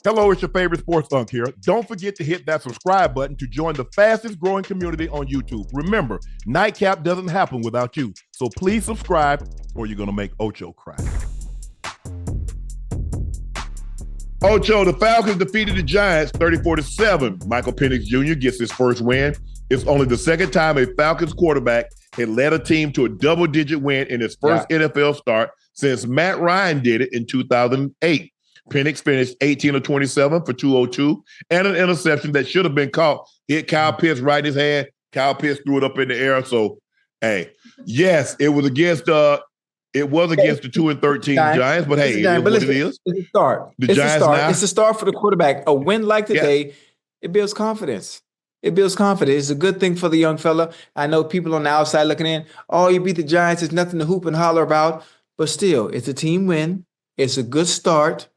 Hello, it's your favorite sports Unc here. Don't forget to hit that subscribe button to join the fastest growing community on YouTube. Remember, Nightcap doesn't happen without you. So please subscribe or you're going to make Ocho cry. Ocho, the Falcons defeated the Giants 34-7. Michael Penix Jr. gets his first win. It's only the second time a Falcons quarterback had led a team to a double-digit win in his first NFL start since Matt Ryan did it in 2008. Penix finished 18 of 27 for 202 and an interception that should have been caught. Hit Kyle Pitts right in his hand. Kyle Pitts threw it up in the air. So, hey, yes, it was against the 2-13 Giants, but hey, it is what it is. It's a start. It's a start for the quarterback. A win like today, it builds confidence. It builds confidence. It's a good thing for the young fella. I know people on the outside looking in, oh, you beat the Giants. It's nothing to hoop and holler about. But still, it's a team win. It's a good start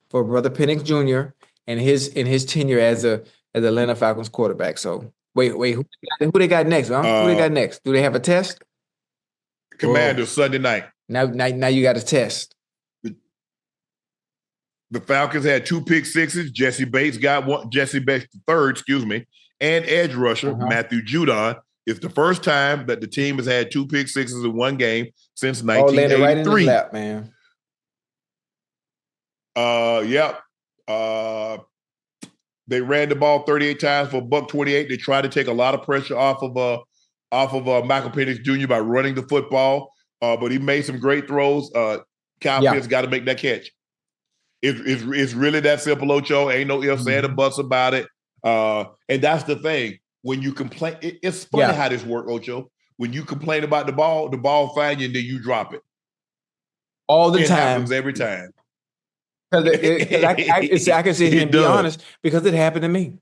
for Brother Penix Jr. and his tenure as Atlanta Falcons quarterback. So wait, who they got next? Huh? Who they got next? Do they have a test? Commanders Sunday night. Now you got a test. The Falcons had 2 pick sixes. Jesse Bates got one. Jesse Bates third, and edge rusher Matthew Judon. It's the first time that the team has had 2 pick sixes in one game since 1983. Right in the lap, man. They ran the ball 38 times for $128. They tried to take a lot of pressure off of Michael Penix Jr. by running the football, but he made some great throws. Kyle Pitts got to make that catch. It's really that simple, Ocho. Ain't no ifs, ands, or buts about it. And that's the thing. When you complain, it's funny how this works, Ocho. When you complain about the ball finds you, and then you drop it. All the time. It time. happens every time. I can sit here and be honest, because it happened to me.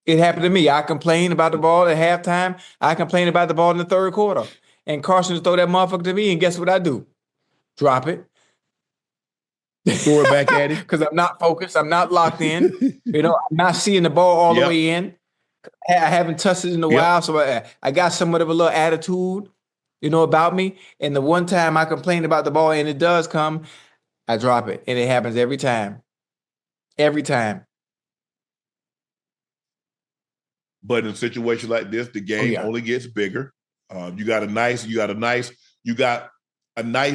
It happened to me. I complained about the ball at halftime. I complained about the ball in the third quarter. And Carson throw that motherfucker to me, and guess what I do? Drop it. Throw it back at him. Because I'm not focused. I'm not locked in. I'm not seeing the ball all the way in. I haven't touched it in a while, so I got somewhat of a little attitude, about me. And the one time I complained about the ball, and it does come, I drop it, and it happens every time. Every time. But in a situation like this, the game only gets bigger. You got a nice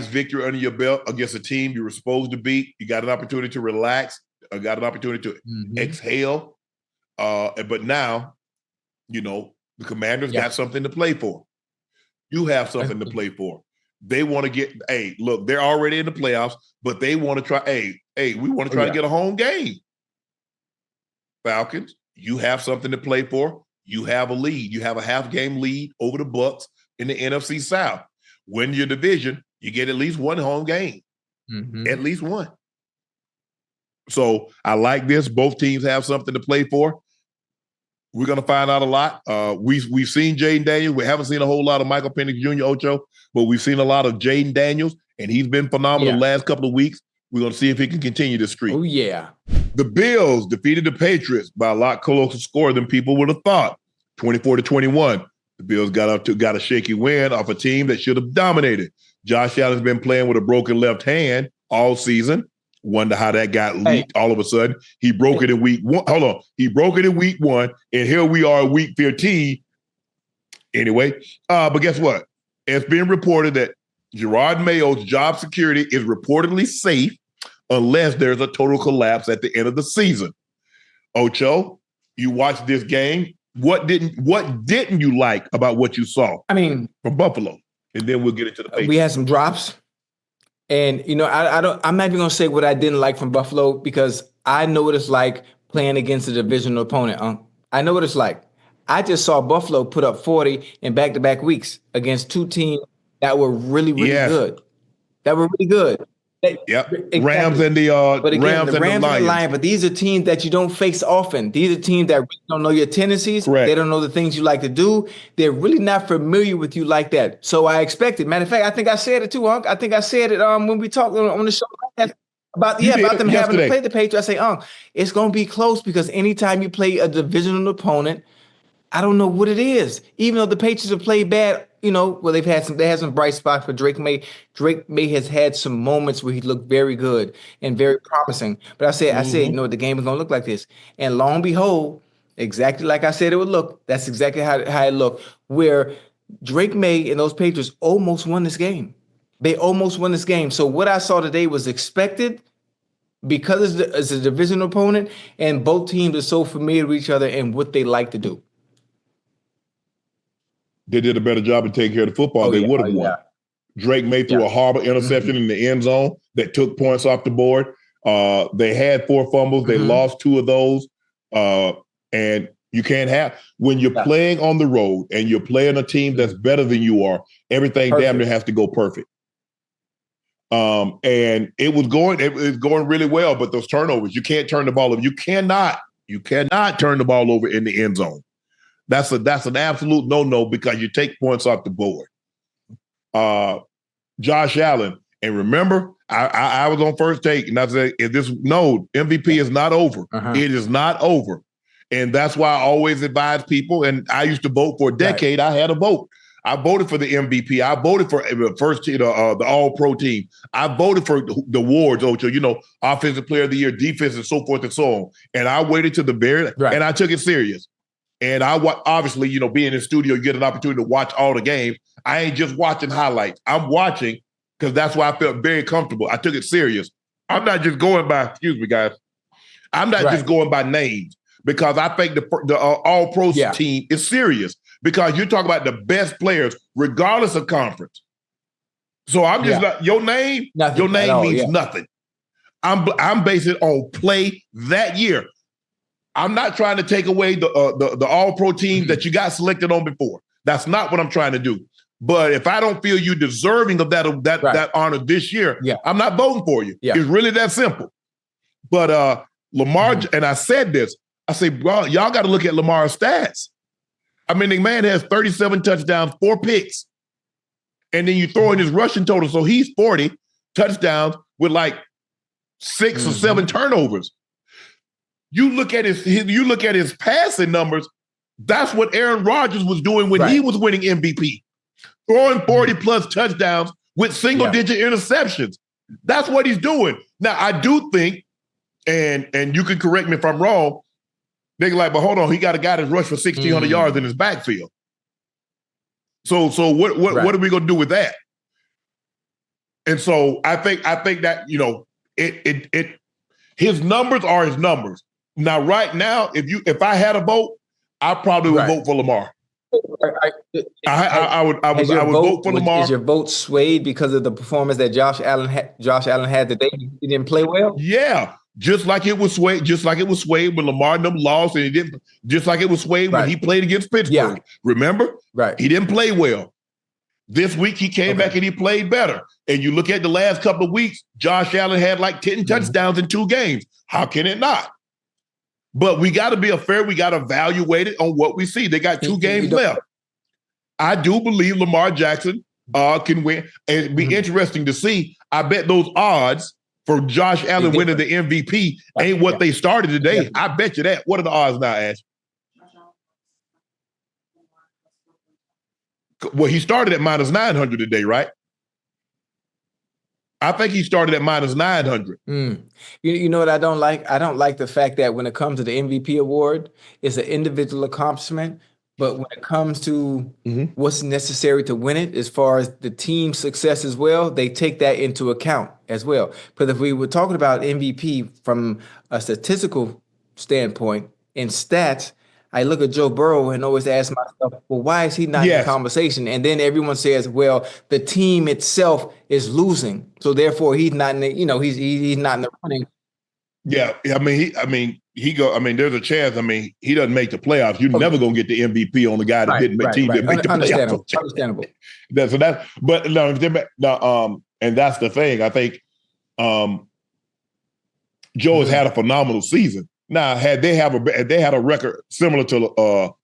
victory under your belt against a team you were supposed to beat. You got an opportunity to relax. Got an opportunity to exhale. But now, the Commanders got something to play for. You have something to play for. They want to get, look, they're already in the playoffs, but they want to try, we want to try to get a home game. Falcons, you have something to play for. You have a lead. You have a half-game lead over the Bucs in the NFC South. Win your division, you get at least one home game. At least one. So I like this. Both teams have something to play for. We're going to find out a lot. We've seen Jaden Daniels. We haven't seen a whole lot of Michael Penix Jr., Ocho, but we've seen a lot of Jaden Daniels, and he's been phenomenal the last couple of weeks. We're going to see if he can continue the streak. Oh, yeah. The Bills defeated the Patriots by a lot closer score than people would have thought, 24-21. The Bills got a shaky win off a team that should have dominated. Josh Allen's been playing with a broken left hand all season. Wonder how that got leaked all of a sudden. He broke it in week one. Hold on. He broke it in week 1, and here we are in week 15. Anyway, but guess what? It's been reported that Gerard Mayo's job security is reportedly safe unless there's a total collapse at the end of the season. Ocho, you watched this game. What didn't you like about what you saw? From Buffalo, and then we'll get into the Patriots. We had some drops, and I'm not even gonna say what I didn't like from Buffalo because I know what it's like playing against a divisional opponent. I know what it's like. I just saw Buffalo put up 40 in back-to-back weeks against 2 teams that were really, really good. That were really good. Exactly. Rams and the Rams and the Lions. But these are teams that you don't face often. These are teams that really don't know your tendencies. Correct. They don't know the things you like to do. They're really not familiar with you like that. So I expected. Matter of fact, I think I said it too, Unc. I think I said it when we talked on the show about them having to play the Patriots. I say, Unc, it's going to be close because anytime you play a divisional opponent, I don't know what it is. Even though the Patriots have played bad, they had some bright spots for Drake May. Drake May has had some moments where he looked very good and very promising. But I said, the game is gonna look like this. And lo and behold, exactly like I said it would look, that's exactly how it looked. Where Drake May and those Patriots almost won this game. They almost won this game. So what I saw today was expected because it's a divisional opponent, and both teams are so familiar with each other and what they like to do. They did a better job of taking care of the football. They would have won. Yeah. Drake May threw a horrible interception in the end zone that took points off the board. They had 4 fumbles. They lost 2 of those. And you can't have, when you're playing on the road and you're playing a team that's better than you are, everything damn near has to go perfect. And it was going really well, but those turnovers, you can't turn the ball over. You cannot turn the ball over in the end zone. That's an absolute no-no because you take points off the board. Josh Allen, and remember, I was on First Take, and I said, MVP is not over. It is not over. And that's why I always advise people, and I used to vote for a decade. I had a vote. I voted for the MVP. I voted for the All-Pro team. I voted for the awards, Ocho, Offensive Player of the Year, defense, and so forth and so on. And I waited to the very and I took it serious. And I obviously, being in the studio, you get an opportunity to watch all the games. I ain't just watching highlights. I'm watching because that's why I felt very comfortable. I took it serious. I'm not just going by, excuse me, guys. I'm not just going by names because I think the All-Pro team is serious because you're talking about the best players, regardless of conference. So I'm just not, your name means nothing. I'm basing it on play that year. I'm not trying to take away the All-Pro team that you got selected on before. That's not what I'm trying to do. But if I don't feel you deserving of that honor this year, I'm not voting for you. It's really that simple. But Lamar, and I said this, I say, bro, y'all got to look at Lamar's stats. I mean, the man has 37 touchdowns, 4 picks. And then you throw in his rushing total. So he's 40 touchdowns with like 6 or 7 turnovers. You look at his passing numbers. That's what Aaron Rodgers was doing when he was winning MVP, throwing 40 plus touchdowns with single digit interceptions. That's what he's doing. Now I do think, and you can correct me if I'm wrong. They're like, but hold on, he got a guy that's rushed for 1,600 yards in his backfield. So what are we gonna do with that? And so I think that his numbers are his numbers. Now, right now, if I had a vote, I probably would vote for Lamar. I would vote for Lamar. Is your vote swayed because of the performance that Josh Allen had today? He didn't play well. Yeah, just like it was swayed when Lamar and them lost, and he didn't. Just like it was swayed when he played against Pittsburgh. Yeah. Remember? Right. He didn't play well. This week he came back and he played better. And you look at the last couple of weeks, Josh Allen had like 10 touchdowns in 2 games. How can it not? But we got to be fair. We got to evaluate it on what we see. They got 2 games left. I do believe Lamar Jackson can win. And it'd be interesting to see. I bet those odds for Josh Allen winning the MVP ain't what they started today. I bet you that. What are the odds now, Ash? Well, he started at -900 today, right? I think he started at -900. You know what I don't like? I don't like the fact that when it comes to the MVP award, it's an individual accomplishment. But when it comes to what's necessary to win it, as far as the team's success as well, they take that into account as well. Because if we were talking about MVP from a statistical standpoint in stats, I look at Joe Burrow and always ask myself, well, why is he not in the conversation? And then everyone says, well, the team itself is losing, so therefore he's not in the, he's not in the running. Yeah, I mean, there's a chance. I mean, he doesn't make the playoffs. You're never gonna get the MVP on the guy that didn't make the playoffs. Understandable. And that's the thing. I think Joe has had a phenomenal season. Now, had they had a record similar to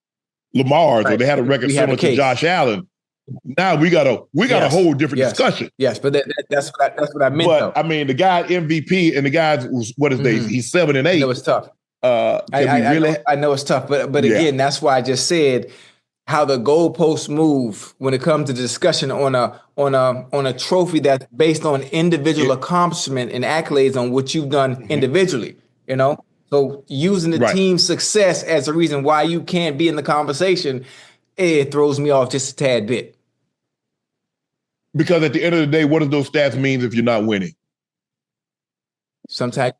Lamar's, or they had a record similar to Josh Allen, now we got a whole different discussion. Yes, but that's what I meant. But I mean, the guy MVP and the guys, what is he's 7 and 8. I know it's tough. I know it's tough, but again, that's why I just said, how the goalposts move when it comes to discussion on a trophy that's based on individual accomplishment and accolades on what you've done individually, you know? So using the team's success as a reason why you can't be in the conversation, it throws me off just a tad bit. Because at the end of the day, what does those stats mean if you're not winning? Sometimes.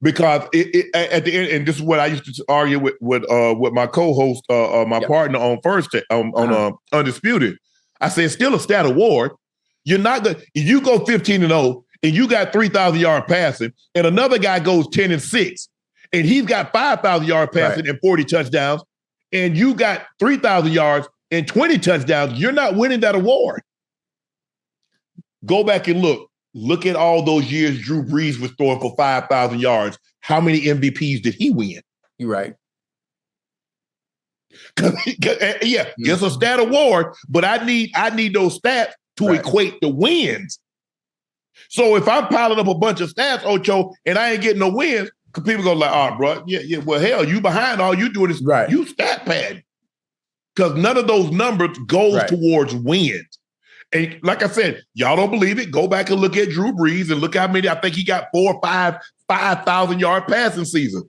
Because at the end, and this is what I used to argue with my co-host, my partner on Undisputed. I said, it's still a stat award. You're not going. If you go 15-0 and you got 3,000 yard passing, and another guy goes 10-6, and he's got 5,000 yard passing and 40 touchdowns, and you got 3,000 yards and 20 touchdowns, you're not winning that award. Go back and look. Look at all those years Drew Brees was throwing for 5,000 yards. How many MVPs did he win? You're right. It's a stat award, but I need those stats to equate the wins. So if I'm piling up a bunch of stats, Ocho, and I ain't getting no wins, because people go like, oh, bro, well, hell, you behind, all you doing is you stat pad. Because none of those numbers goes towards wins. And like I said, y'all don't believe it. Go back and look at Drew Brees and look how many. I think he got 4 or 5,000 yard passing season.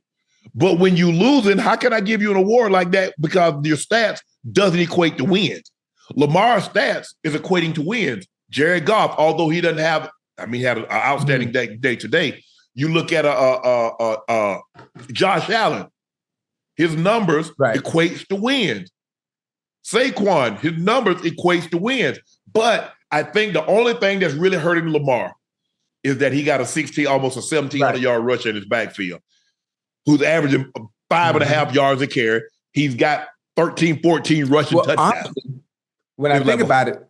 But when you losing, how can I give you an award like that? Because your stats doesn't equate to wins. Lamar's stats is equating to wins. Jared Goff, although he doesn't have, he had an outstanding day today. You look at Josh Allen, his numbers equates to wins. Saquon, his numbers equates to wins. But I think the only thing that's really hurting Lamar is that he got almost a 1,700 yard rush in his backfield, who's averaging 5.5 yards a carry. He's got 13, 14 rushing touchdowns. Honestly, when I think about it,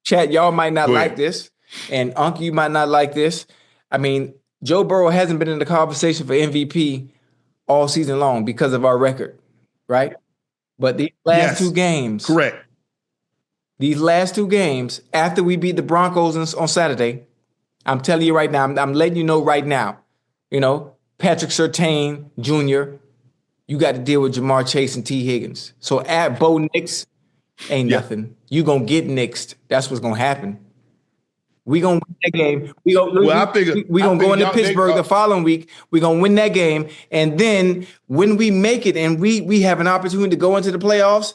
Chad, y'all might not like this, and Unc, you might not like this. I mean, Joe Burrow hasn't been in the conversation for MVP all season long because of our record, right? But these last two games, these last two games, after we beat the Broncos on Saturday, I'm telling you right now, I'm letting you know right now, Patrick Surtain Jr., you got to deal with Jamar Chase and T. Higgins. So at Bo Nix ain't nothing. You going to get nixed. That's what's going to happen. We going to win that game. We going to go into Pittsburgh the following week. We going to win that game. And then when we make it and we have an opportunity to go into the playoffs,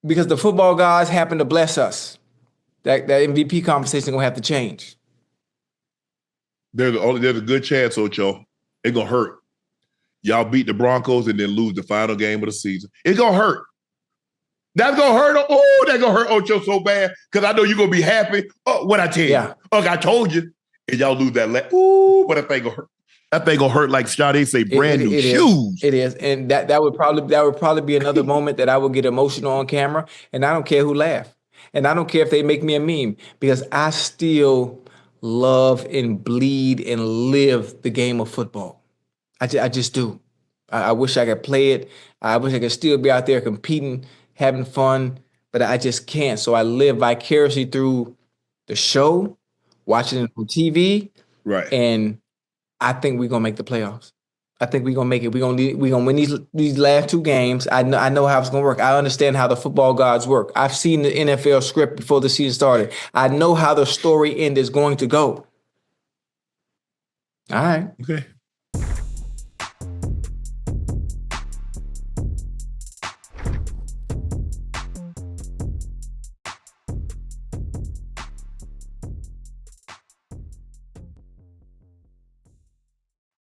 because the football gods happen to bless us, that MVP conversation going to have to change. There's a good chance, Ocho. It's going to hurt. Y'all beat the Broncos and then lose the final game of the season. It's going to hurt. That's going to hurt. Oh, that's going to hurt Ocho so bad because I know you're going to be happy. Oh, what I tell you. I told you. And y'all lose that. But that thing going to hurt. That thing going to hurt like Sade say brand new shoes. It is. And that would probably be another moment that I would get emotional on camera. And I don't care who laugh. And I don't care if they make me a meme because I still love and bleed and live the game of football. I just do. I wish I could play it. I wish I could still be out there competing, having fun, but I just can't. So I live vicariously through the show, watching it on TV. Right. And I think we're going to make the playoffs. I think we're going to make it. We're going to win these last two games. I know how it's going to work. I understand how the football gods work. I've seen the NFL script before the season started. I know how the story end is going to go. All right. Okay.